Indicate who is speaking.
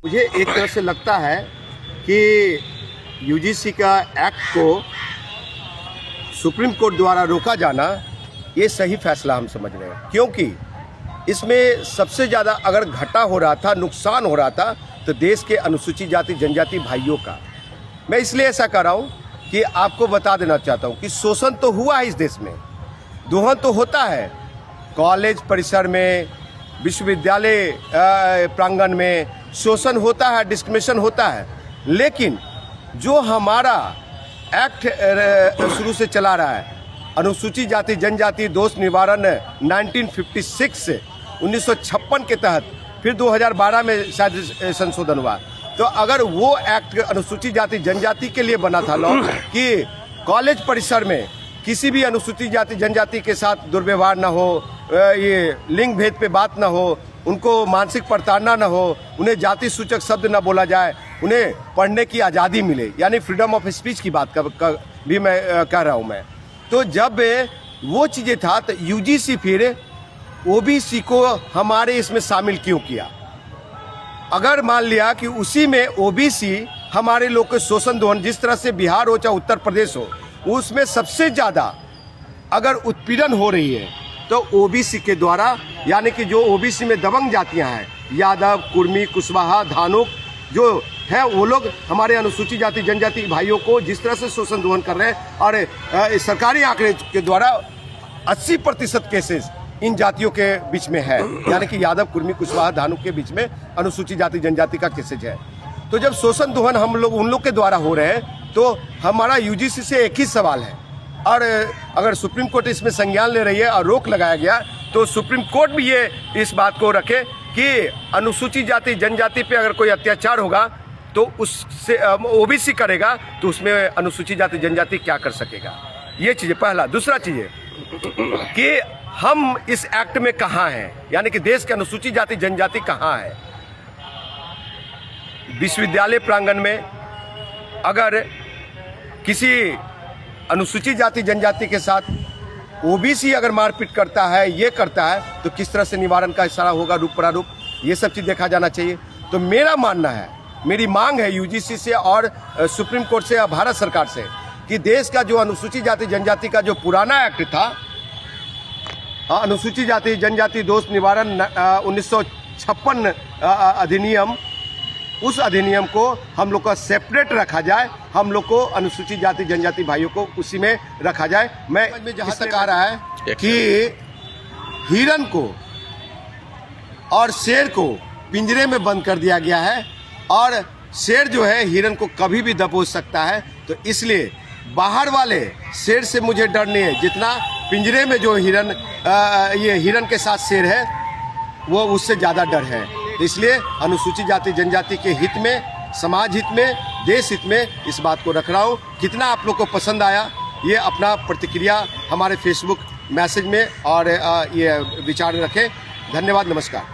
Speaker 1: मुझे एक तरह से लगता है कि यूजीसी का एक्ट को सुप्रीम कोर्ट द्वारा रोका जाना ये सही फैसला हम समझ रहे हैं, क्योंकि इसमें सबसे ज़्यादा अगर घाटा हो रहा था, नुकसान हो रहा था तो देश के अनुसूचित जाति जनजाति भाइयों का। मैं इसलिए ऐसा कर रहा हूँ कि आपको बता देना चाहता हूँ कि शोषण तो हुआ है इस देश में, दोहन तो होता है, कॉलेज परिसर में, विश्वविद्यालय प्रांगण में शोषण होता है, डिस्क्रिमिनेशन होता है। लेकिन जो हमारा एक्ट शुरू से चला रहा है, अनुसूचित जाति जनजाति दोष निवारण 1956 1956 के तहत, फिर 2012 में शायद संशोधन हुआ, तो अगर वो एक्ट अनुसूचित जाति जनजाति के लिए बना था लॉ कि कॉलेज परिसर में किसी भी अनुसूचित जाति जनजाति के साथ दुर्व्यवहार ना हो, ये लिंग भेद पे बात ना हो, उनको मानसिक प्रताड़ना ना हो, उन्हें जाति सूचक शब्द ना बोला जाए, उन्हें पढ़ने की आज़ादी मिले, यानी फ्रीडम ऑफ स्पीच की बात भी मैं कह रहा हूँ मैं। तो जब वो चीज़ें था तो यूजीसी फिर ओबीसी को हमारे इसमें शामिल क्यों किया? अगर मान लिया कि उसी में ओबीसी हमारे लोग के शोषण दोहन, जिस तरह से बिहार हो चाहे उत्तर प्रदेश हो, उसमें सबसे ज़्यादा अगर उत्पीड़न हो रही है तो ओबीसी के द्वारा, यानी कि जो ओबीसी में दबंग जातियां हैं, यादव, कुर्मी, कुशवाहा, धानुक जो है, वो लोग हमारे अनुसूचित जाति जनजाति भाइयों को जिस तरह से शोषण दोहन कर रहे हैं। और सरकारी आंकड़े के द्वारा 80% केसेस इन जातियों के बीच में है, यानी कि यादव, कुर्मी, कुशवाहा, धानुक के बीच में अनुसूचित जाति जनजाति का केसेज है। तो जब शोषण दोहन हम लोग उन लोग के द्वारा हो रहे हैं तो हमारा यूजीसी से एक ही सवाल है, और अगर सुप्रीम कोर्ट इसमें संज्ञान ले रही है और रोक लगाया गया तो सुप्रीम कोर्ट भी ये इस बात को रखे कि अनुसूचित जाति जनजाति पे अगर कोई अत्याचार होगा तो उससे ओबीसी करेगा तो उसमें अनुसूचित जाति जनजाति क्या कर सकेगा? ये चीज़ पहला। दूसरा चीज़ कि हम इस एक्ट में कहाँ हैं, यानी कि देश के अनुसूचित जाति जनजाति कहाँ है? विश्वविद्यालय प्रांगण में अगर किसी अनुसूचित जाति जनजाति के साथ ओबीसी अगर मारपीट करता है, ये करता है, तो किस तरह से निवारण का इशारा होगा, रूप प्रारूप, ये सब चीज़ देखा जाना चाहिए। तो मेरा मानना है, मेरी मांग है यूजीसी से और सुप्रीम कोर्ट से या भारत सरकार से कि देश का जो अनुसूचित जाति जनजाति का जो पुराना एक्ट था, अनुसूचित जाति जनजाति दोष निवारण 1956 अधिनियम, उस अधिनियम को हम लोग का सेपरेट रखा जाए, हम लोग को अनुसूचित जाति जनजाति भाइयों को उसी में रखा जाए। मैं जहाँ तक आ रहा है कि हिरन को और शेर को पिंजरे में बंद कर दिया गया है, और शेर जो है हिरन को कभी भी दबोच सकता है, तो इसलिए बाहर वाले शेर से मुझे डर नहीं है, जितना पिंजरे में जो हिरन ये हिरन के साथ शेर है वो उससे ज़्यादा डर है। इसलिए अनुसूचित जाति जनजाति के हित में, समाज हित में, देश हित में इस बात को रख रहा हूँ। कितना आप लोग को पसंद आया, ये अपना प्रतिक्रिया हमारे फेसबुक मैसेज में और ये विचार रखें। धन्यवाद, नमस्कार।